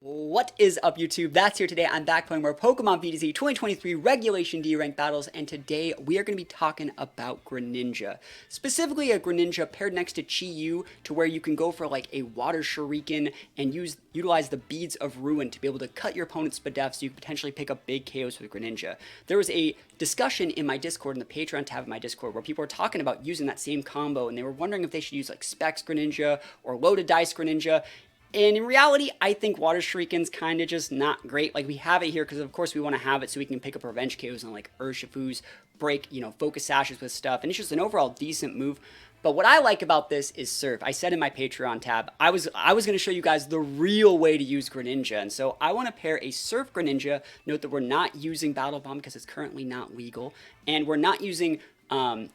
What is up, YouTube? That's here today. I'm back playing more Pokemon VGC 2023 Regulation D rank battles, and today we are going to be talking about Greninja. Specifically, a Greninja paired next to Chi-Yu, to where you can go for like a Water Shuriken and utilize the Beads of Ruin to be able to cut your opponent's Spadef so you can potentially pick up big KOs with Greninja. There was a discussion in my Discord, in the Patreon tab of my Discord, where people were talking about using that same combo, and they were wondering if they should use like Specs Greninja or Loaded Dice Greninja. And in reality, I think Water Shuriken's kind of just not great. Like, we have it here because, of course, we want to have it so we can pick up Revenge KOs on, like, Urshifus, break, Focus Sashes with stuff. And it's just an overall decent move. But what I like about this is Surf. I said in my Patreon tab, I was going to show you guys the real way to use Greninja. And so I want to pair a Surf Greninja. Note that we're not using Battle Bomb because it's currently not legal. And we're not using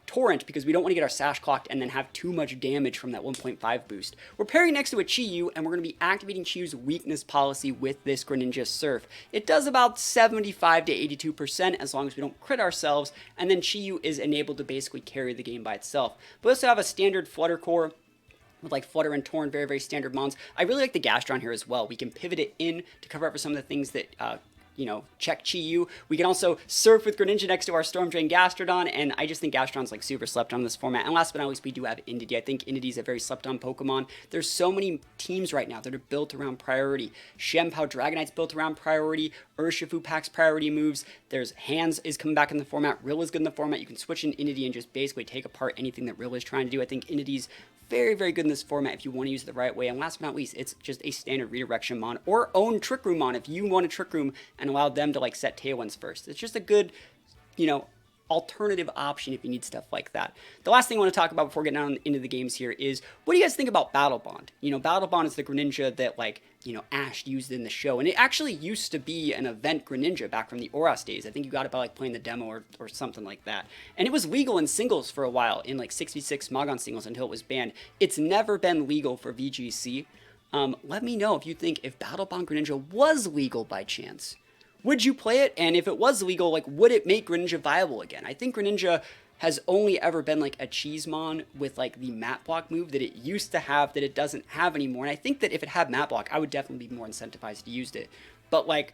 Torrent because we don't want to get our Sash clocked and then have too much damage from that 1.5 boost. We're pairing next to a Chi-Yu, and we're going to be activating Chi-Yu's weakness policy with this Greninja Surf. It does about 75 to 82% as long as we don't crit ourselves, and then Chi-Yu is enabled to basically carry the game by itself. But we also have a standard Flutter Core with like Flutter and Torn, very, very standard mons. I really like the Gastron here as well. We can pivot it in to cover up for some of the things that check Chi-Yu. We can also Surf with Greninja next to our Storm Drain Gastrodon, and I just think Gastron's like super slept on in this format. And last but not least, we do have Indeedee. I think Indeedee is a very slept on Pokemon. There's so many teams right now that are built around priority. Shenpao Dragonite's built around priority. Urshifu packs priority moves. There's Hands is coming back in the format. Rill is good in the format. You can switch in Indeedee and just basically take apart anything that Rill is trying to do. I think Indeedee's very, very good in this format if you want to use it the right way. And last but not least, it's just a standard redirection mon, or own Trick Room mon if you want a Trick Room and allow them to like set Tailwinds first. It's just a good, alternative option if you need stuff like that. The last thing I want to talk about before getting on into the games here is, what do you guys think about Battle Bond? Battle Bond is the Greninja that Ash used in the show, and it actually used to be an event Greninja back from the Oras days. I think you got it by like playing the demo or something like that. And it was legal in singles for a while, in like 6v6 Smogon singles, until it was banned. It's never been legal for VGC. Let me know if you think, if Battle Bond Greninja was legal by chance, would you play it? And if it was legal, like, would it make Greninja viable again? I think Greninja has only ever been like a Cheesemon with like the Mat Block move that it used to have that it doesn't have anymore. And I think that if it had Mat Block, I would definitely be more incentivized to use it. But like,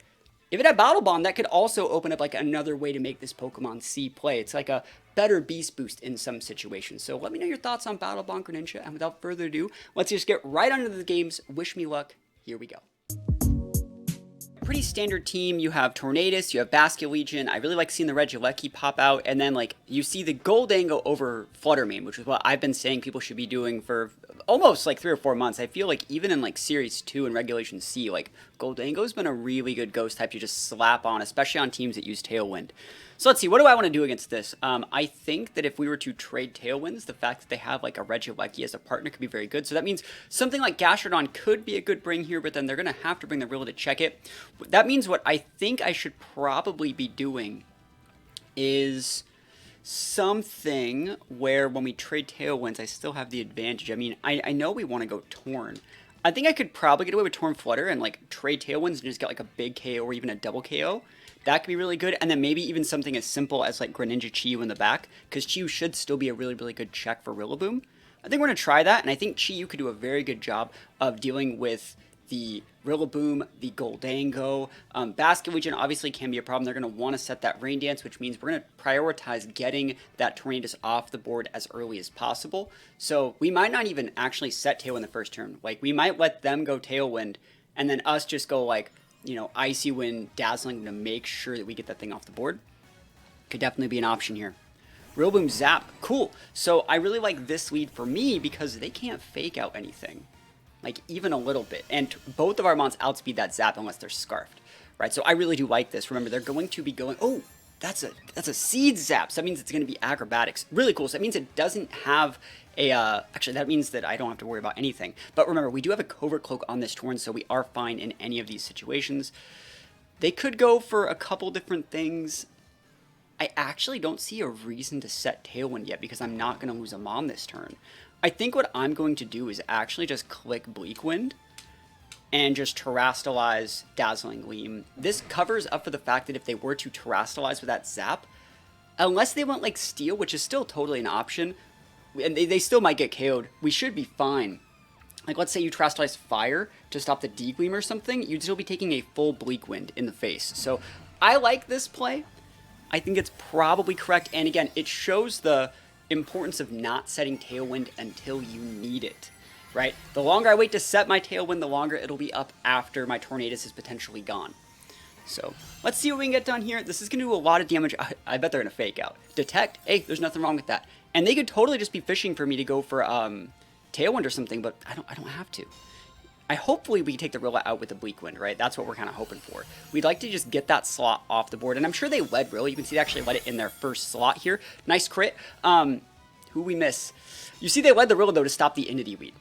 if it had Battle Bond, that could also open up like another way to make this Pokemon see play. It's like a better Beast Boost in some situations. So let me know your thoughts on Battle Bond Greninja. And without further ado, let's just get right onto the games. Wish me luck. Here we go. Pretty standard team. You have Tornadus, you have Basculegion. I really like seeing the Regieleki pop out, and then like you see the Goldango over Fluttermane, which is what I've been saying people should be doing for almost like 3 or 4 months. I feel like even in like Series 2 and Regulation C, like Goldango's been a really good ghost type to just slap on, especially on teams that use Tailwind. So let's see, what do I want to do against this? I think that if we were to trade Tailwinds, the fact that they have like a Regieleki as a partner could be very good. So that means something like Gastrodon could be a good bring here, but then they're going to have to bring the Rill to check it. That means what I think I should probably be doing is something where when we trade Tailwinds, I still have the advantage. I mean, I know we want to go Torn. I think I could probably get away with Torn Flutter and like trade Tailwinds and just get like a big KO or even a double KO. That could be really good, and then maybe even something as simple as like Greninja Chi-Yu in the back, because Chi-Yu should still be a really, really good check for Rillaboom. I think we're going to try that, and I think Chi-Yu could do a very good job of dealing with the Rillaboom, the Goldango. Basculegion obviously can be a problem. They're going to want to set that Rain Dance, which means we're going to prioritize getting that Tornadus off the board as early as possible. So we might not even actually set Tailwind the first turn. Like, we might let them go Tailwind, and then us just go like, Icy Wind, Dazzling to make sure that we get that thing off the board. Could definitely be an option here. Rillaboom Zap, cool. So I really like this lead for me because they can't fake out anything, like even a little bit. And both of our mons outspeed that Zap unless they're Scarfed, right? So I really do like this. Remember, they're going to be going, oh, that's a Seed Zap. So that means it's going to be Acrobatics. Really cool. So that means it doesn't have actually, that means that I don't have to worry about anything. But remember, we do have a Covert Cloak on this Torn, so we are fine in any of these situations. They could go for a couple different things. I actually don't see a reason to set Tailwind yet because I'm not going to lose a Mon this turn. I think what I'm going to do is actually just click Bleak Wind and just Terrastalize Dazzling Gleam. This covers up for the fact that if they were to Terrastalize with that Zap, unless they went like Steel, which is still totally an option, and they still might get KO'd, we should be fine. like let's say you Terastallize Fire to stop the D-Gleam or something, you'd still be taking a full Bleak Wind in the face. So I like this play. I think it's probably correct. And again, it shows the importance of not setting Tailwind until you need it, right? The longer I wait to set my Tailwind, the longer it'll be up after my Tornadus is potentially gone. So let's see what we can get done here. This is going to do a lot of damage. I bet they're going to fake out. Detect, hey, there's nothing wrong with that. And they could totally just be fishing for me to go for Tailwind or something, but I don't have to. Hopefully we can take the Rilla out with the Bleak Wind, right? That's what we're kind of hoping for. We'd like to just get that slot off the board, and I'm sure they led Rilla. You can see they actually led it in their first slot here. Nice crit. Who we miss? You see they led the Rilla, though, to stop the Entity lead.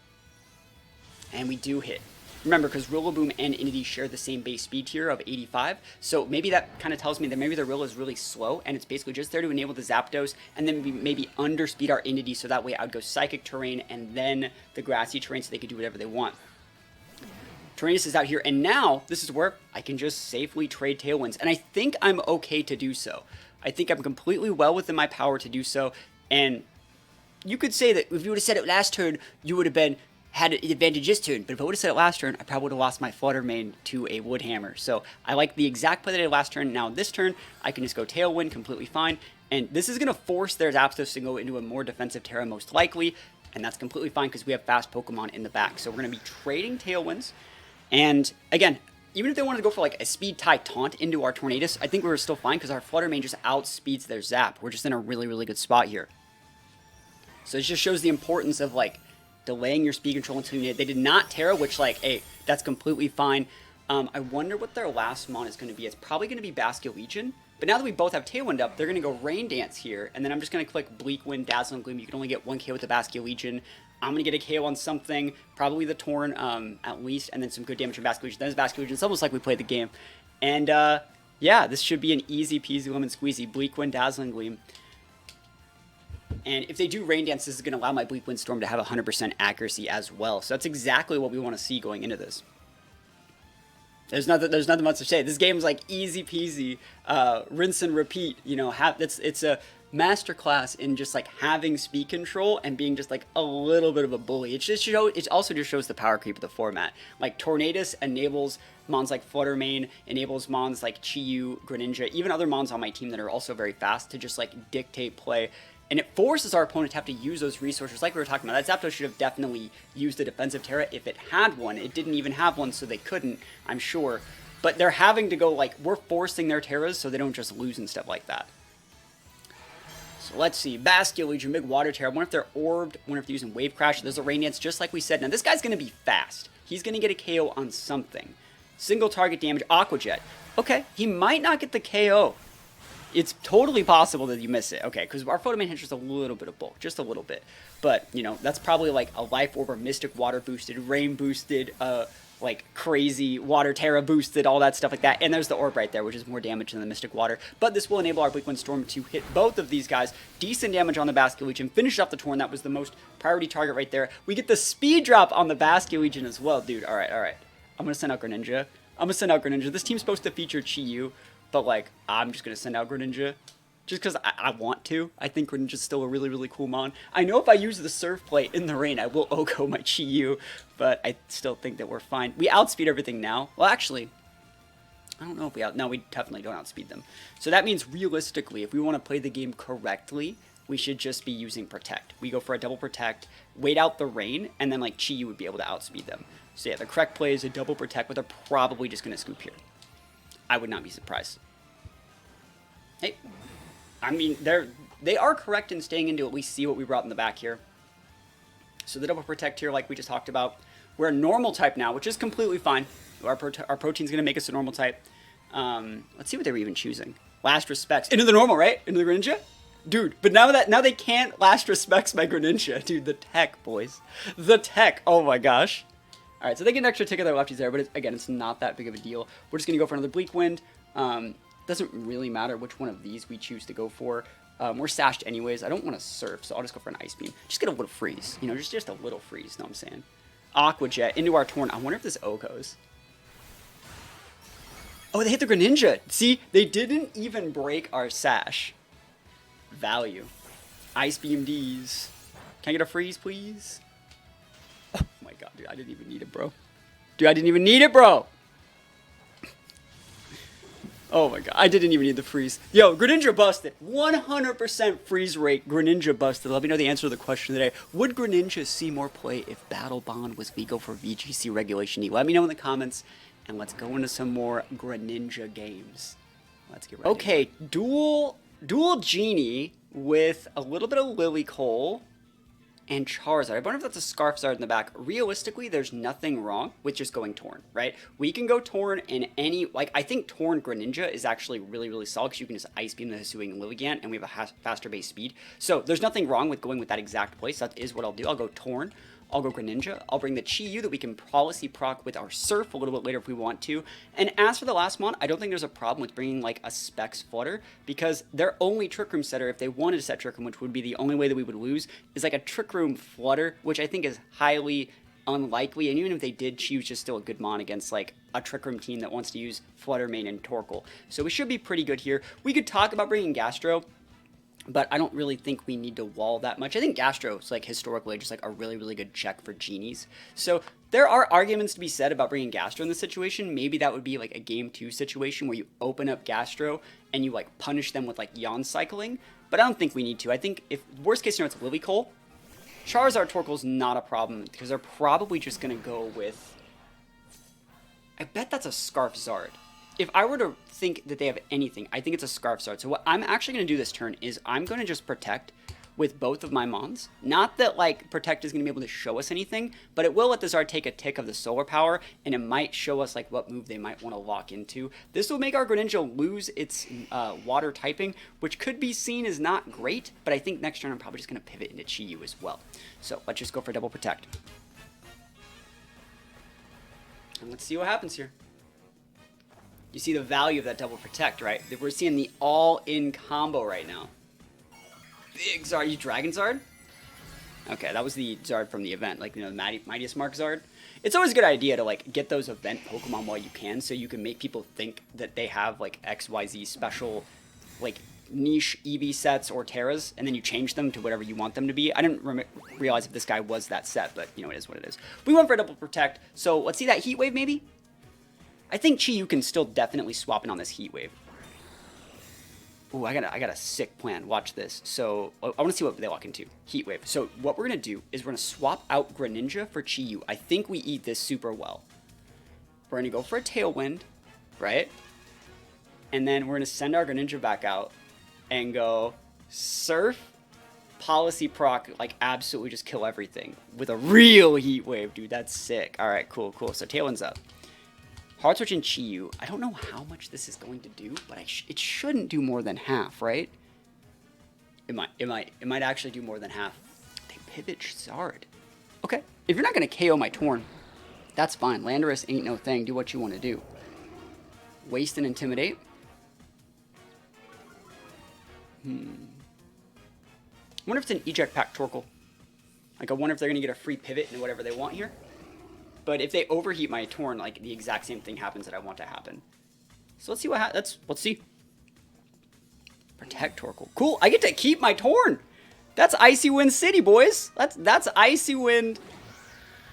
And we do hit. Remember, because Rillaboom and Entity share the same base speed here of 85, so maybe that kind of tells me that maybe the Rilla is really slow, and it's basically just there to enable the Zapdos, and then we maybe underspeed our Entity, so that way I would go Psychic Terrain, and then the Grassy Terrain, so they could do whatever they want. Tornadus is out here, and now this is where I can just safely trade Tailwinds, and I think I'm okay to do so. I think I'm completely well within my power to do so, and you could say that if you would have said it last turn, you would have had an advantage this turn, but if I would have said it last turn, I probably would have lost my Flutter Mane to a Wood Hammer. So I like the exact play that I did last turn. Now this turn, I can just go Tailwind, completely fine, and this is going to force their Zapdos to go into a more defensive Terra most likely, and that's completely fine because we have fast Pokemon in the back. So we're going to be trading Tailwinds. And again, even if they wanted to go for like a Speed Tie Taunt into our Tornadus, I think we were still fine because our Flutter Mane just outspeeds their Zap. We're just in a really, really good spot here. So it just shows the importance of like delaying your speed control until you need it. They did not Terra, which like, hey, that's completely fine. I wonder what their last Mon is going to be. It's probably going to be Basculegion. But now that we both have Tailwind up, they're going to go Rain Dance here. And then I'm just going to click Bleak Wind, Dazzling Gleam. You can only get 1 KO with the Basculegion. I'm going to get a KO on something, probably the Torn at least, and then some good damage from Basculegion. Then it's Basculegion. It's almost like we played the game. And yeah, this should be an easy peasy lemon squeezy. Bleak Wind, Dazzling Gleam. And if they do Rain Dance, this is going to allow my Bleak Wind Storm to have 100% accuracy as well. So that's exactly what we want to see going into this. There's nothing much to say. This game is like easy peasy, rinse and repeat. You know, it's a masterclass in just like having speed control and being just like a little bit of a bully. It also just shows the power creep of the format. Like Tornadus enables Mons like Flutter Mane, enables Mons like Chi-Yu, Greninja, even other Mons on my team that are also very fast to just like dictate play. And it forces our opponent to have to use those resources like we were talking about. That Zapdos should have definitely used the defensive Terra if it had one. It didn't even have one, so they couldn't, I'm sure. But they're having to go, like, we're forcing their Terras so they don't just lose and stuff like that. So let's see. Basculegion, big water Terra. I wonder if they're orbed. I wonder if they're using Wave Crash. There's a Rain Dance, just like we said. Now, this guy's going to be fast. He's going to get a KO on something. Single target damage, Aqua Jet. Okay, he might not get the KO. It's totally possible that you miss it. Okay, because our Photo Mane has just a little bit of bulk, just a little bit. But, you know, that's probably like a Life Orb or Mystic Water boosted, Rain boosted, like crazy Water Terra boosted, all that stuff like that. And there's the Orb right there, which is more damage than the Mystic Water. But this will enable our Bleak Wind Storm to hit both of these guys. Decent damage on the Basculegion. Finish off the Torn. That was the most priority target right there. We get the speed drop on the Basculegion as well. Dude, all right. I'm going to send out Greninja. This team's supposed to feature Chi-Yu. But, like, I'm just going to send out Greninja just because I want to. I think Greninja's still a really, really cool Mon. I know if I use the Surf Play in the rain, I will OHKO my Chi-Yu, but I still think that we're fine. We outspeed everything now. Well, actually, I don't know if we No, we definitely don't outspeed them. So that means, realistically, if we want to play the game correctly, we should just be using Protect. We go for a double Protect, wait out the rain, and then, like, Chi-Yu would be able to outspeed them. So, yeah, the correct play is a double Protect, but they're probably just going to scoop here. I would not be surprised. Hey, I mean, they are correct in staying in to at least see what we brought in the back here. So the double Protect here, like we just talked about. We're a normal type now, which is completely fine. Our protein's going to make us a normal type. Let's see what they were even choosing. Last Respects. Into the normal, right? Into the Greninja? Dude, but now they can't Last Respects my Greninja. Dude, the tech, boys. The tech. Oh my gosh. All right, so they get an extra tick of their lefties there, but again, it's not that big of a deal. We're just going to go for another Bleak Wind. Doesn't really matter which one of these we choose to go for. We're sashed anyways. I don't want to Surf, so I'll just go for an Ice Beam. Just get a little freeze. You know, just a little freeze, know what I'm saying? Aqua Jet into our Torn. I wonder if this OHKOs. Oh, they hit the Greninja. See, they didn't even break our Sash. Value. Ice Beam D's. Can I get a freeze, please? Oh my god, dude, I didn't even need it, bro. Dude, I didn't even need it, bro. Oh my god, I didn't even need the freeze. Yo, Greninja busted. 100% freeze rate, Greninja busted. Let me know the answer to the question today. Would Greninja see more play if Battle Bond was legal for VGC Regulation E? Let me know in the comments, and let's go into some more Greninja games. Let's get ready. Okay, dual Genie with a little bit of Lilycole and Charizard. I wonder if that's a Scarf Zard in the back. Realistically, there's nothing wrong with just going Torn, right? We can go Torn in any, like, I think Torn Greninja is actually really, really solid because you can just Ice Beam the Hisuian and Lilligant, and we have a faster base speed. So there's nothing wrong with going with that exact place. That is what I'll do. I'll go Torn. I'll go Greninja. I'll bring the Chi-Yu that we can policy proc with our Surf a little bit later if we want to. And as for the last mon, I don't think there's a problem with bringing like a Specs Flutter because their only Trick Room setter, if they wanted to set Trick Room, which would be the only way that we would lose, is like a Trick Room Flutter, which I think is highly unlikely. And even if they did, Chi-Yu's just still a good mon against like a Trick Room team that wants to use Flutter Mane and Torkoal. So we should be pretty good here. We could talk about bringing Gastro, but I don't really think we need to wall that much. I think Gastro is like historically just like a really, really good check for genies. So there are arguments to be said about bringing Gastro in this situation. Maybe that would be like a game 2 situation where you open up Gastro and you like punish them with like Yawn cycling. But I don't think we need to. I think if worst case scenario it's Lilycole, Charizard Torkoal's not a problem because they're probably just gonna go with, I bet that's a Scarf Zard. If I were to think that they have anything, I think it's a Scarf Zard. So what I'm actually going to do this turn is I'm going to just Protect with both of my Mons. Not that, like, Protect is going to be able to show us anything, but it will let the Zard take a tick of the Solar Power, and it might show us, like, what move they might want to lock into. This will make our Greninja lose its Water typing, which could be seen as not great, but I think next turn I'm probably just going to pivot into Chi-Yu as well. So let's just go for Double Protect. And let's see what happens here. You see the value of that Double Protect, right? We're seeing the all-in combo right now. Big Zard. You Dragon Zard? Okay, that was the Zard from the event. Like, you know, the Mightiest Mark Zard. It's always a good idea to, like, get those event Pokemon while you can so you can make people think that they have, like, XYZ special, like, niche EV sets or Terras, and then you change them to whatever you want them to be. I didn't realize if this guy was that set, but, you know, it is what it is. We went for a Double Protect, so let's see that Heat Wave, maybe? I think Chi-Yu can still definitely swap in on this Heat Wave. Ooh, I got a sick plan. Watch this. So, I want to see what they lock into. Heat Wave. So, what we're going to do is we're going to swap out Greninja for Chi-Yu. I think we eat this super well. We're going to go for a Tailwind, right? And then we're going to send our Greninja back out and go Surf, Policy Proc, like absolutely just kill everything with a real Heat Wave. Dude, that's sick. All right, cool, cool. So, Tailwind's up. Hard Switch and Chi-Yu. I don't know how much this is going to do, but it shouldn't do more than half, right? It might actually do more than half. They pivot Zard. Okay, if you're not going to KO my Torn, that's fine. Landorus ain't no thing. Do what you want to do. Waste and Intimidate. I wonder if it's an Eject Pack Torkoal. Like, I wonder if they're going to get a free pivot and whatever they want here. But if they overheat my Torn, like, the exact same thing happens that I want to happen. So let's see what happens. Let's see. Protect Torkoal. Cool, I get to keep my Torn. That's Icy Wind City, boys. That's Icy Wind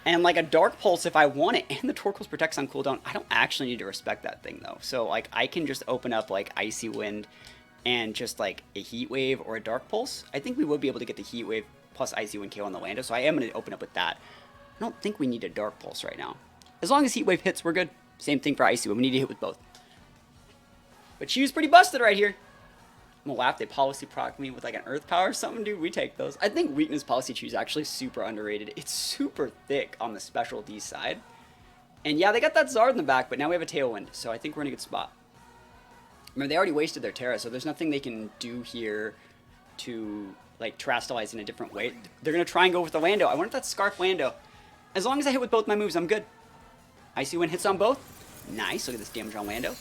and, like, a Dark Pulse if I want it. And the Torkoal's Protect's on cooldown. I don't actually need to respect that thing, though. So, like, I can just open up, like, Icy Wind and just, like, a Heat Wave or a Dark Pulse. I think we would be able to get the Heat Wave plus Icy Wind KO on the Lando, so I am going to open up with that. I don't think we need a Dark Pulse right now. As long as Heat Wave hits, we're good. Same thing for Icy Wind. We need to hit with both. But Chi-Yu's pretty busted right here. I'm gonna laugh. They policy proc me with like an Earth Power or something, dude. We take those. I think Weakness Policy Chi-Yu is actually super underrated. It's super thick on the Special D side. And yeah, they got that Zard in the back, but now we have a Tailwind. So I think we're in a good spot. Remember, they already wasted their Terra, so there's nothing they can do here to like Terastallize in a different way. They're gonna try and go with the Lando. I wonder if that's Scarf Lando. As long as I hit with both my moves, I'm good. Icy Wind hits on both. Nice. Look at this damage on Lando.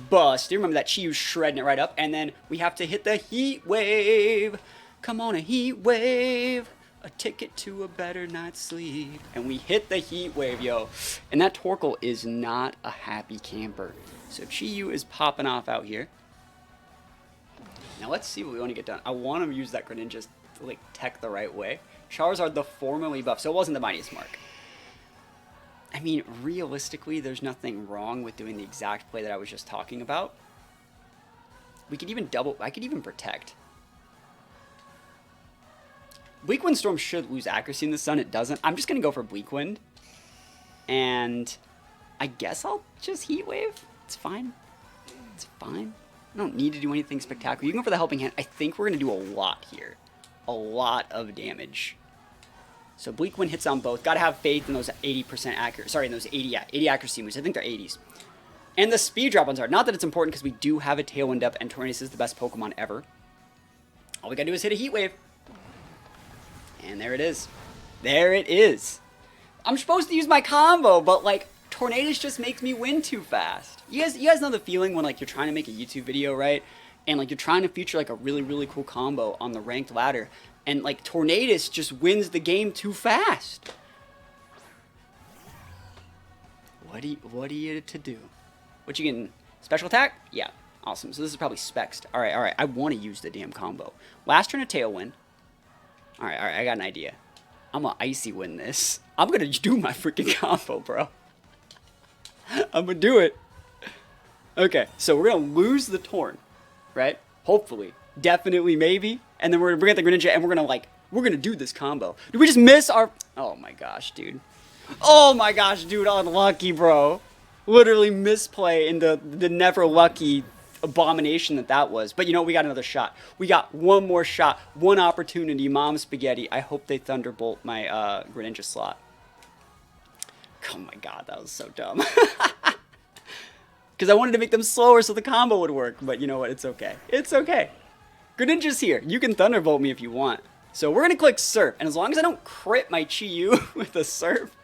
Bust. You remember that Chi-Yu shredding it right up. And then we have to hit the Heat Wave. Come on, a Heat Wave. A ticket to a better night's sleep. And we hit the Heat Wave, yo. And that Torkoal is not a happy camper. So Chi-Yu is popping off out here. Now let's see what we want to get done. I want to use that Greninja to like tech the right way. Charizard the formerly buff, so it wasn't the Mightiest Mark. I mean, realistically, there's nothing wrong with doing the exact play that I was just talking about. We could even I could even protect. Bleak Wind Storm should lose accuracy in the sun. It doesn't. I'm just going to go for Bleak Wind. And I guess I'll just Heat Wave. It's fine. It's fine. I don't need to do anything spectacular. You can go for the Helping Hand. I think we're going to do a lot here. A lot of damage. So Bleak Wind hits on both. Got to have faith in those 80% accuracy. Sorry, in those 80 accuracy moves. I think they're 80s. And the speed drop ones are. Not that it's important because we do have a Tailwind up and Tornadus is the best Pokemon ever. All we got to do is hit a Heat Wave. And there it is. There it is. I'm supposed to use my combo, but like Tornadus just makes me win too fast. You guys know the feeling when like you're trying to make a YouTube video, right? And like you're trying to feature like a really cool combo on the ranked ladder, and like Tornadus just wins the game too fast. What are you to do? What you getting? Special attack? Yeah, awesome. So this is probably Spexed. All right. I want to use the damn combo. Last turn a Tailwind. All right, I got an idea. I'm gonna Icy Wind this. I'm gonna do my freaking combo, bro. I'm gonna do it. Okay, so we're gonna lose the Torn, right? Hopefully, definitely, maybe, and then we're gonna bring out the Greninja, and we're gonna do this combo. Did we just miss our? Oh my gosh, dude. Oh my gosh, dude, unlucky, bro. Literally misplay in the never lucky abomination that was. But you know, we got another shot. We got one more shot, one opportunity. Mom Spaghetti. I hope they Thunderbolt my Greninja slot. Oh my god, that was so dumb. Because I wanted to make them slower so the combo would work. But you know what? It's okay. It's okay. Greninja's here. You can Thunderbolt me if you want. So we're going to click Surf. And as long as I don't crit my Chi-Yu with a Surf,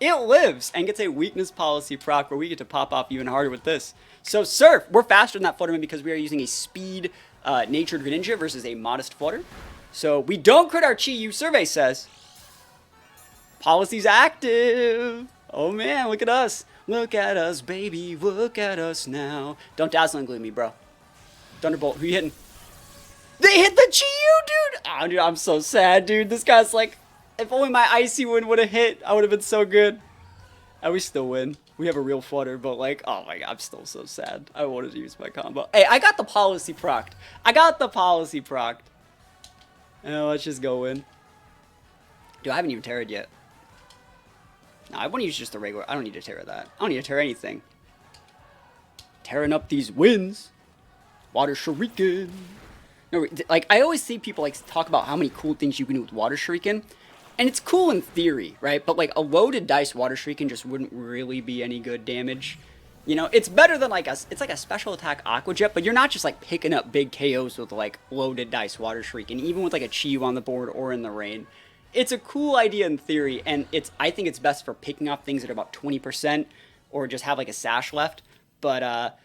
it lives and gets a weakness policy proc where we get to pop off even harder with this. So Surf, we're faster than that Flutterman because we are using a speed natured Greninja versus a modest Flutter. So we don't crit our Chi-Yu, survey says. Policy's active. Oh man, look at us. Look at us, baby. Look at us now. Don't Dazzle and Glue me, bro. Thunderbolt, who you hitting? They hit the Chi-Yu, dude! Oh, dude, I'm so sad, dude. This guy's like, if only my Icy Wind would have hit, I would have been so good. And we still win. We have a real Flutter, but like, oh my god, I'm still so sad. I wanted to use my combo. Hey, I got the policy procced. I got the policy procced. Let's just go in. Dude, I haven't even Terra'd yet. No, I want to use just the regular. I don't need to Terra that. I don't need to Terra anything. Tearing up these wins. Water Shuriken. No, like, I always see people like talk about how many cool things you can do with Water Shuriken. And it's cool in theory, right? But like a loaded dice Water Shuriken just wouldn't really be any good damage. You know, it's better than like it's like a special attack Aqua Jet, but you're not just like picking up big KOs with like loaded dice Water Shuriken, even with like a Chi-Yu on the board or in the rain. It's a cool idea in theory, and I think it's best for picking off things that are about 20% or just have like a sash left. But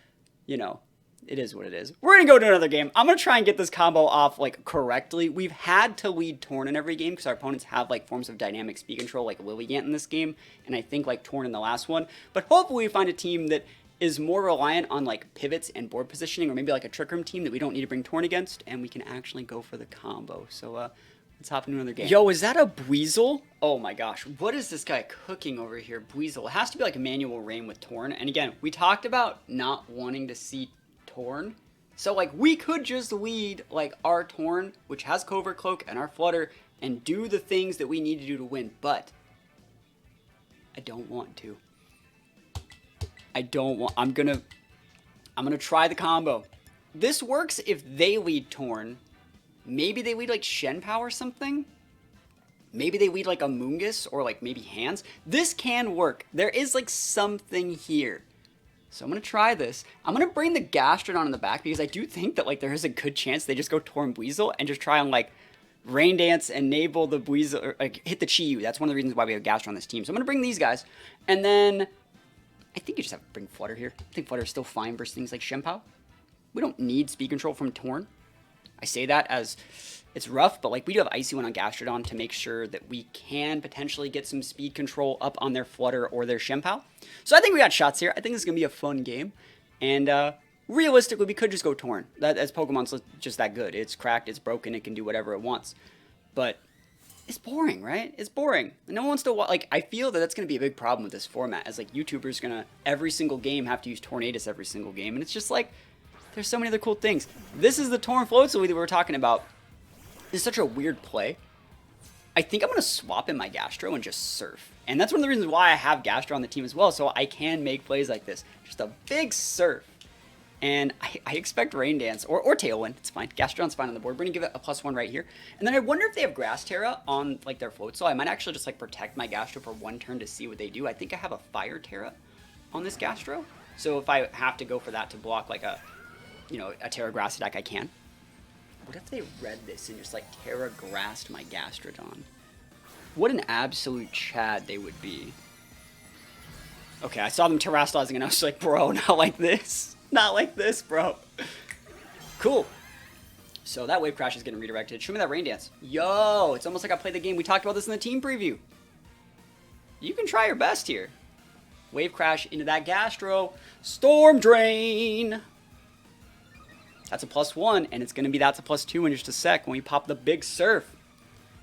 you know, it is what it is. We're gonna go to another game. I'm gonna try and get this combo off like correctly. We've had to lead Torn in every game because our opponents have like forms of dynamic speed control like Lilligant in this game, and I think like Torn in the last one. But hopefully we find a team that is more reliant on like pivots and board positioning, or maybe like a Trick Room team that we don't need to bring Torn against, and we can actually go for the combo. So let's hop into another game. Yo, is that a Buizel? Oh my gosh, what is this guy cooking over here? Buizel. It has to be like a manual rain with Torn. And again, we talked about not wanting to see Torn. So like we could just lead like our Torn, which has Covert Cloak, and our Flutter, and do the things that we need to do to win. But I don't want to. I don't want. I'm gonna try the combo. This works if they lead Torn. Maybe they lead like Shen Pao or something. Maybe they lead like a Moongus or like maybe Hands. This can work. There is like something here. So I'm going to try this. I'm going to bring the Gastrodon in the back because I do think that like there is a good chance they just go Torn Buizel and just try and like Rain Dance, enable the Buizel, or like hit the Chi-Yu. That's one of the reasons why we have Gastrodon on this team. So I'm going to bring these guys. And then I think you just have to bring Flutter here. I think Flutter is still fine versus things like Shen Pao. We don't need speed control from Torn. I say that as it's rough, but like we do have Icy Wind on Gastrodon to make sure that we can potentially get some speed control up on their Flutter or their Shen Pao. So I think we got shots here. I think this is going to be a fun game. And realistically, we could just go Torn. As Pokemon's just that good. It's cracked, it's broken, it can do whatever it wants. But It's boring, right? It's boring. No one wants to watch. Like, I feel that that's going to be a big problem with this format, as like YouTubers gonna every single game have to use Tornadus every single game, and it's just like there's so many other cool things. This is the Torn Floatzel that we were talking about. It's such a weird play. I think I'm gonna swap in my Gastro and just surf, and that's one of the reasons why I have Gastro on the team as well, so I can make plays like this. Just a big surf. And I expect Rain Dance or Tailwind. It's fine. Gastron's fine on the board. We're going to give it a +1 right here. And then I wonder if they have Grass Terra on like their Floatzel. I might actually just like protect my Gastro for one turn to see what they do. I think I have a Fire Terra on this Gastro. So if I have to go for that to block like a, you know, a Terra Grass attack, I can. What if they read this and just like Terra Grassed my Gastrodon? What an absolute Chad they would be. Okay, I saw them Terrastalizing and I was like, bro, not like this. Not like this, bro. Cool. So that Wave Crash is getting redirected. Show me that Rain Dance. Yo, it's almost like I played the game. We talked about this in the team preview. You can try your best here. Wave Crash into that Gastro. Storm Drain. That's a +1, and it's going to be that's a +2 in just a sec when we pop the big surf.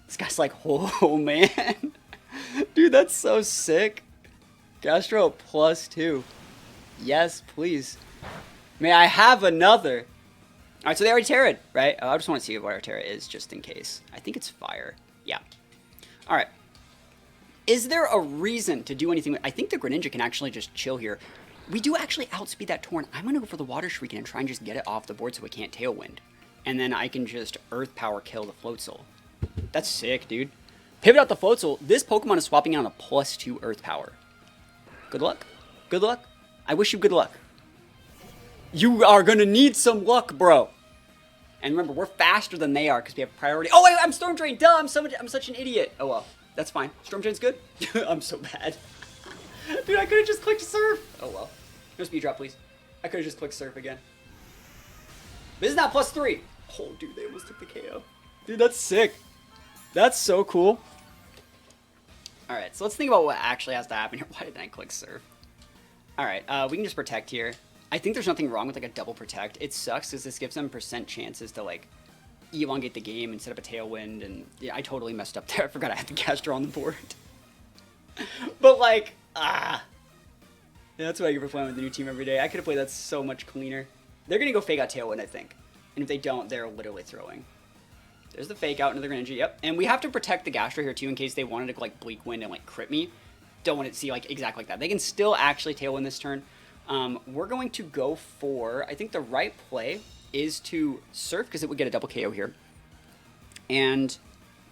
This guy's like, oh, man. Dude, that's so sick. Gastro +2. Yes, please. May I have another? Alright, so they already Terra'd, right? I just want to see what our Terra is, just in case. I think it's Fire. Yeah. Alright. Is there a reason to do anything? I think the Greninja can actually just chill here. We do actually outspeed that Torn. I'm going to go for the Water Shuriken and try and just get it off the board so it can't Tailwind. And then I can just Earth Power kill the Floatzel. That's sick, dude. Pivot out the Floatzel. This Pokemon is swapping out a +2 Earth Power. Good luck. Good luck. I wish you good luck. You are gonna need some luck, bro. And remember, we're faster than they are because we have priority. Oh, wait, I'm Storm Drain. Duh, I'm such an idiot. Oh, well. That's fine. Storm Drain's good. I'm so bad. Dude, I could have just clicked Surf. Oh, well. No speed drop, please. I could have just clicked Surf again. This is now +3. Oh, dude, they almost took the KO. Dude, that's sick. That's so cool. All right, so let's think about what actually has to happen here. Why didn't I click Surf? All right, we can just protect here. I think there's nothing wrong with like a double protect. It sucks because this gives them % chances to like elongate the game and set up a Tailwind. And yeah, I totally messed up there. I forgot I had the Gastro on the board. But like, yeah, that's what I get for playing with the new team every day. I could have played that so much cleaner. They're going to go fake out Tailwind, I think. And if they don't, they're literally throwing. There's the fake out into the Greninja, yep. And we have to protect the Gastro here too in case they wanted to like Bleak Wind and like crit me. Don't want it to see like exactly like that. They can still actually Tailwind this turn. We're going to go for, I think the right play is to Surf because it would get a double KO here. And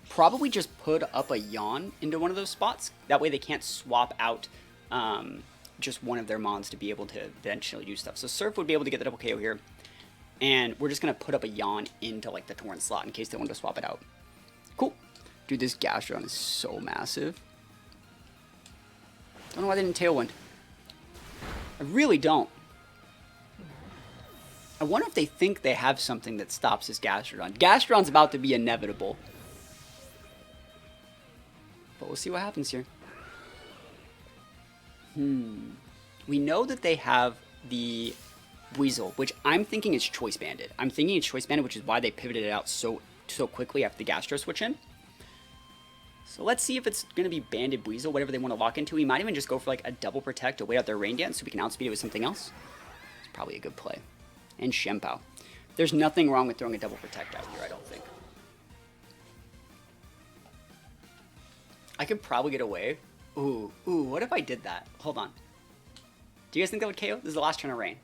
probably just put up a Yawn into one of those spots. That way they can't swap out just one of their Mons to be able to eventually do stuff. So Surf would be able to get the double KO here. And we're just going to put up a Yawn into like the Torn slot in case they wanted to swap it out. Cool. Dude, this Gastrodon is so massive. Don't know why they didn't Tailwind. I really don't. I wonder if they think they have something that stops this Gastrodon. Gastrodon's about to be inevitable. But we'll see what happens here. We know that they have the Weasel, which I'm thinking is Choice Banded. I'm thinking it's Choice Banded, which is why they pivoted it out so quickly after the Gastro switch in. So let's see if it's going to be Banded Weasel, whatever they want to lock into. We might even just go for like a double protect to wait out their Rain Dance so we can outspeed it with something else. It's probably a good play. And Shempao. There's nothing wrong with throwing a double protect out here, I don't think. I could probably get away. Ooh, what if I did that? Hold on. Do you guys think that would KO? This is the last turn of Rain.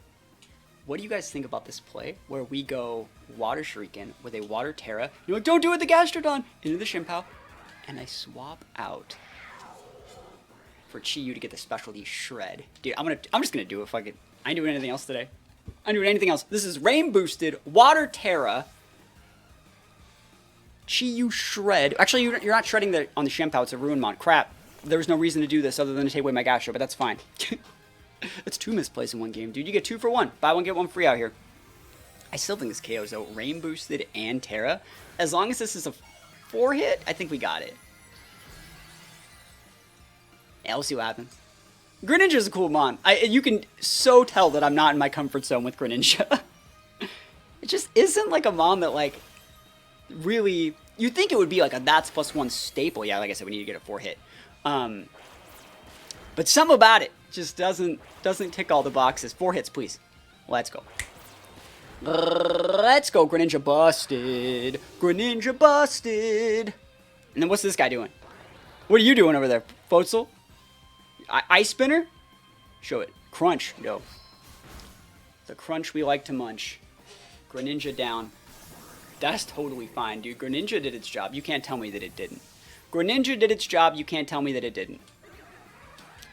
What do you guys think about this play where we go Water Shuriken with a Water Terra? You're like, don't do it, the Gastrodon! Into the Shempao. And I swap out for Chi-Yu to get the specialty Shred. Dude, I'm just gonna do it if I could. I ain't doing anything else today. I ain't doing anything else. This is Rain Boosted, Water Terra, Chi-Yu Shred. Actually, you're not shredding on the Shempao, it's a Ruin Mon. Crap. There was no reason to do this other than to take away my Gastro, but that's fine. That's 2 misplays in one game, dude. You get 2 for 1. Buy one, get one free out here. I still think this KO's though. Rain Boosted and Terra. As long as this is a 4-hit, I think we got it. Yeah, we'll see what happens. Greninja is a cool mon. You can so tell that I'm not in my comfort zone with Greninja. It just isn't like a mon that like really You'd think it would be like a THATSAplusONE staple. Yeah, like I said, we need to get a 4-hit. But something about it just doesn't tick all the boxes. 4 hits, please. Let's go. Let's go. Greninja busted. Greninja busted. And then what's this guy doing? What are you doing over there, Fotzel? Ice spinner? Show it. Crunch. Yo. The crunch we like to munch. Greninja down. That's totally fine, dude. Greninja did its job. You can't tell me that it didn't. Greninja did its job. You can't tell me that it didn't.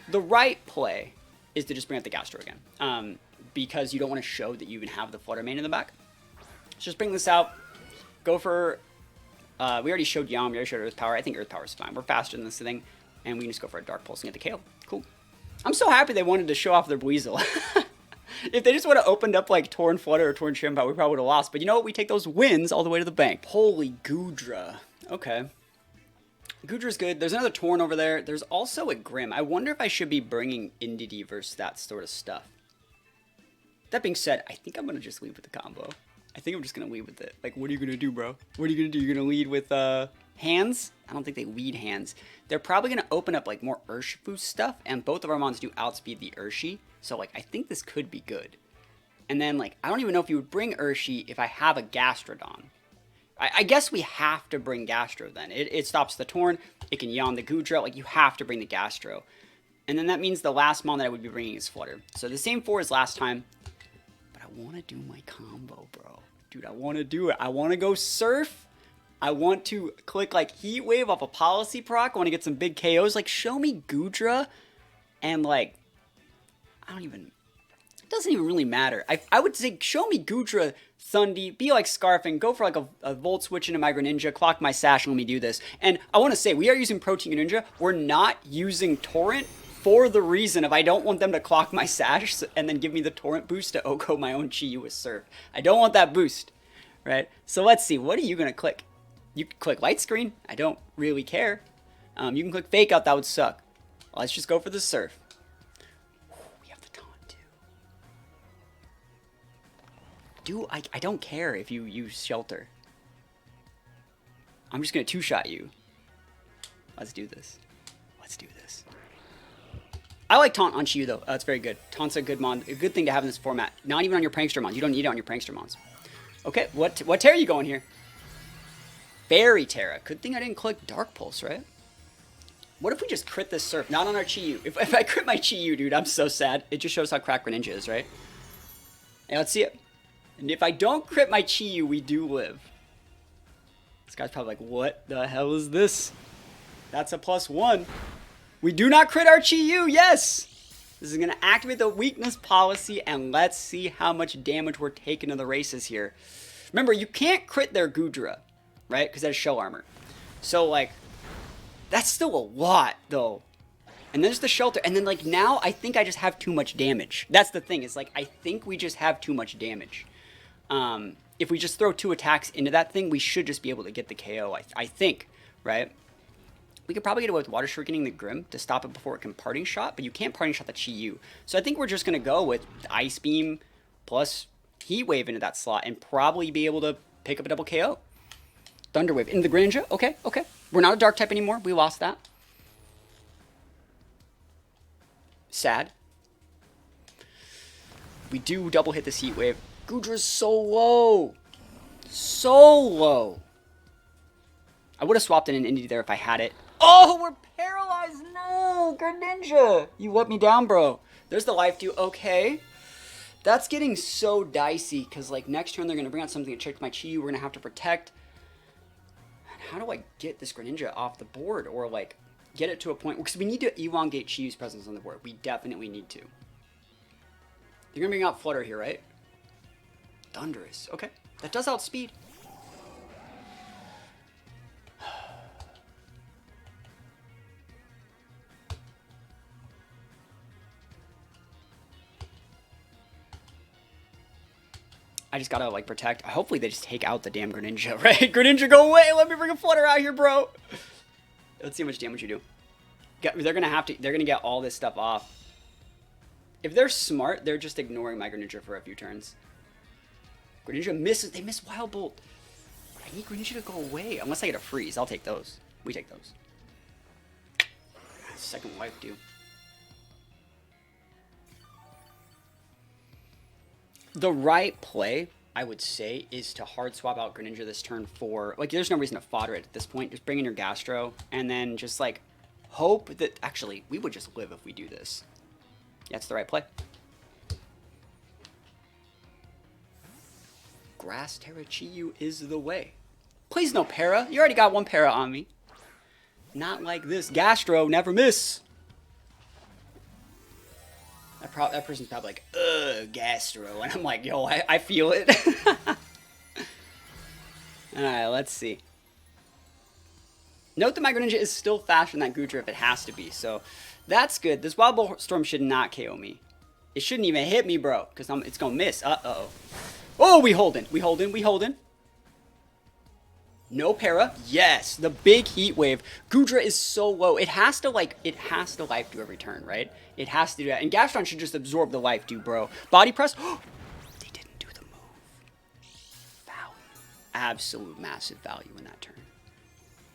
The right play is to just bring up the Gastro again. Because you don't want to show that you even have the Flutter Mane in the back. Let's just bring this out. Go for... we already showed Yam. We already showed Earth Power. I think Earth Power is fine. We're faster than this thing. And we can just go for a Dark Pulse and get the KO. Cool. I'm so happy they wanted to show off their Weasel. If they just would have opened up like Torn Flutter or Torn Chimpa, we probably would have lost. But you know what? We take those wins all the way to the bank. Holy Goodra. Okay. Goodra's good. There's another Torn over there. There's also a Grim. I wonder if I should be bringing Indeedee versus that sort of stuff. That being said, I think I'm going to just lead with the combo. I think I'm just going to lead with it. Like, what are you going to do, bro? What are you going to do? You're going to lead with hands? I don't think they lead hands. They're probably going to open up, like, more Urshifu stuff. And both of our mons do outspeed the Urshi. So, like, I think this could be good. And then, like, I don't even know if you would bring Urshi if I have a Gastrodon. I guess we have to bring Gastro then. It stops the Torn. It can yawn the Goodra. Like, you have to bring the Gastro. And then that means the last mon that I would be bringing is Flutter. So the same 4 as last time. But I want to do my combo, bro. Dude, I want to do it. I want to go Surf. I want to click, like, Heat Wave off a Policy proc. I want to get some big KOs. Like, show me Goodra. And, like, I don't even... It doesn't even really matter. I would say, show me Goodra, Thundy, be like Scarfing, go for like a Volt Switch into my Greninja, clock my Sash, and let me do this. And I want to say, we are using Protein Greninja. We're not using Torrent for the reason of I don't want them to clock my Sash and then give me the Torrent boost to Oko my own Chi-Yu with Surf. I don't want that boost, right? So let's see. What are you going to click? You can click Light Screen. I don't really care. You can click Fake Out. That would suck. Let's just go for the Surf. Dude, I don't care if you use Shelter. I'm just going to 2-shot you. Let's do this. Let's do this. I like Taunt on Chi-Yu, though. It's very good. Taunt's a good mon. A good thing to have in this format. Not even on your Prankster mons. You don't need it on your Prankster mons. Okay, what Terra are you going here? Fairy Terra. Good thing I didn't click Dark Pulse, right? What if we just crit this Surf? Not on our Chi-Yu. If I crit my Chi-Yu, dude, I'm so sad. It just shows how cracked Greninja is, right? And let's see it. And if I don't crit my Chi-Yu, we do live. This guy's probably like, what the hell is this? That's a +1. We do not crit our Chi-Yu, yes! This is going to activate the weakness policy, and let's see how much damage we're taking to the races here. Remember, you can't crit their Goodra, right? Because that's shell armor. So, like, that's still a lot, though. And there's the Shelter. And then, like, now I think I just have too much damage. That's the thing. Is like, I think we just have too much damage. If we just throw 2 attacks into that thing, we should just be able to get the KO, I think, right? We could probably get away with Water Shurikening the Grim to stop it before it can Parting Shot, but you can't Parting Shot the Chi-Yu. So I think we're just going to go with Ice Beam plus Heat Wave into that slot and probably be able to pick up a double KO. Thunder Wave into the Greninja. Okay, okay. We're not a Dark type anymore. We lost that. Sad. We do double hit this Heat Wave. Goodra's so low. So low. I would have swapped in an Indeedee there if I had it. Oh, we're paralyzed. No, Greninja. You let me down, bro. There's the life too. Okay. That's getting so dicey because, like, next turn they're going to bring out something to check my Chi-Yu. We're going to have to protect. How do I get this Greninja off the board or, like, get it to a point? Because we need to elongate Chi-Yu's presence on the board. We definitely need to. You're going to bring out Flutter here, right? Thunderous. Okay. That does outspeed. I just gotta, like, protect. Hopefully they just take out the damn Greninja, right? Greninja, go away! Let me bring a Flutter out here, bro! Let's see how much damage you do. They're gonna get all this stuff off. If they're smart, they're just ignoring my Greninja for a few turns. Greninja misses. They miss Wild Bolt. I need Greninja to go away. Unless I get a freeze. I'll take those. We take those. Second wipe, dude. The right play, I would say, is to hard swap out Greninja this turn for... Like, there's no reason to fodder it at this point. Just bring in your Gastro, and then just, like, hope that... Actually, we would just live if we do this. Yeah, it's the right play. Grass Terra Chi-Yu is the way. Please no para. You already got one para on me. Not like this. Gastro, never miss. That person's probably like, ugh, Gastro. And I'm like, yo, I feel it. Alright, let's see. Note that my Greninja is still faster than that Goodra if it has to be. So that's good. This Wild Ball Storm should not KO me. It shouldn't even hit me, bro. Because it's going to miss. Uh-oh. Oh, we holding. We holding. We holding. No para. Yes, the big heat wave. Goodra is so low. It has to life do every turn, right? It has to do that. And Gastron should just absorb the life do, bro. Body press. They didn't do the move. Value. Absolute massive value in that turn.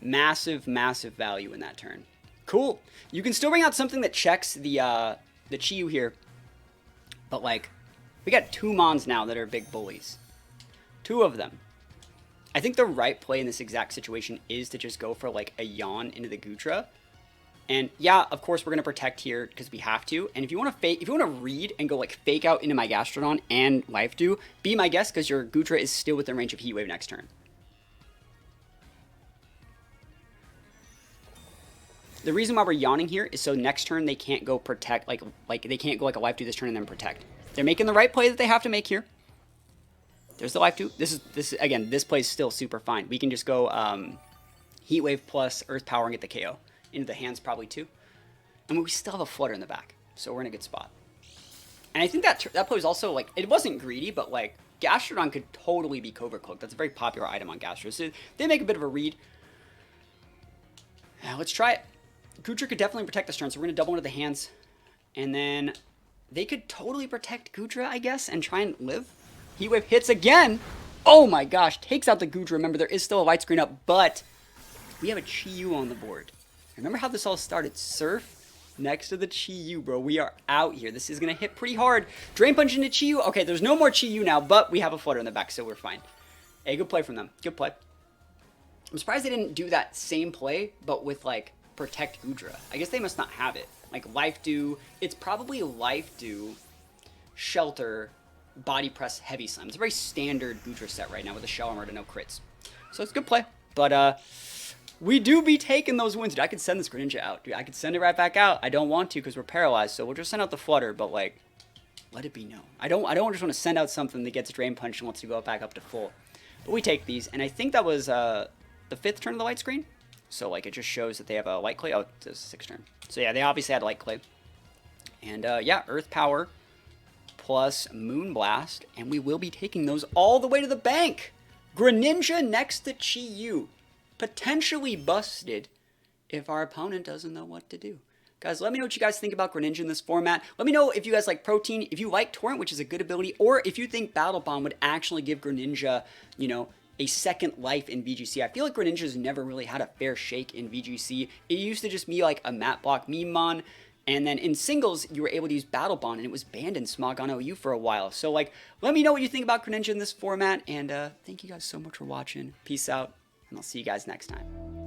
Massive, massive value in that turn. Cool. You can still bring out something that checks the Chi-Yu here. But, like, we got two Mons now that are big bullies. Two of them. I think the right play in this exact situation is to just go for, like, a yawn into the Goodra. And, yeah, of course, we're going to protect here because we have to. And if you want to fake, if you want to read and go, like, fake out into my Gastrodon and Life Dew, be my guest because your Goodra is still within range of Heat Wave next turn. The reason why we're yawning here is so next turn they can't go protect, like they can't go, like, a Life Dew this turn and then protect. They're making the right play that they have to make here. There's the Life Dew. This is again, this play is still super fine. We can just go Heat Wave plus Earth Power and get the KO. Into the hands probably too. And we still have a Flutter in the back. So we're in a good spot. And I think that play was also, like, it wasn't greedy, but, like, Gastrodon could totally be Covert Cloak. That's a very popular item on Gastro. So they make a bit of a read. Let's try it. Goodra could definitely protect this turn, so we're going to double into the hands. And then they could totally protect Goodra, I guess, and try and live. Heat Wave hits again. Oh my gosh, takes out the Goodra. Remember, there is still a light screen up, but we have a Chi-Yu on the board. Remember how this all started? Surf next to the Chi-Yu, bro. We are out here. This is going to hit pretty hard. Drain Punch into Chi-Yu. Okay, there's no more Chi-Yu now, but we have a Flutter in the back, so we're fine. Hey, good play from them. Good play. I'm surprised they didn't do that same play, but with, like, Protect Goodra. I guess they must not have it. Like, Life Dew. It's probably Life Dew, Shelter, Body Press, Heavy Slam. It's a very standard Goodra set right now with a Shell Armor to no crits. So it's a good play. But, we do be taking those wins. Dude, I could send this Greninja out. Dude, I could send it right back out. I don't want to because we're paralyzed, so we'll just send out the Flutter, but, like, let it be known. I don't just want to send out something that gets Drain Punch and wants to go back up to full. But we take these, and I think that was, the 5th turn of the Light Screen. So, like, it just shows that they have a Light Clay. Oh, it's the 6th turn. So, yeah, they obviously had Light Clay. And, yeah, Earth Power plus Moonblast. And we will be taking those all the way to the bank. Greninja next to Chi-Yu. Potentially busted if our opponent doesn't know what to do. Guys, let me know what you guys think about Greninja in this format. Let me know if you guys like Protein, if you like Torrent, which is a good ability, or if you think Battle Bomb would actually give Greninja, you know, a second life in VGC. I feel like Greninja's never really had a fair shake in VGC. It used to just be like a Mat Block meme mon, and then in singles, you were able to use Battle Bond, and it was banned in Smog on OU for a while. So, like, let me know what you think about Greninja in this format, and thank you guys so much for watching. Peace out, and I'll see you guys next time.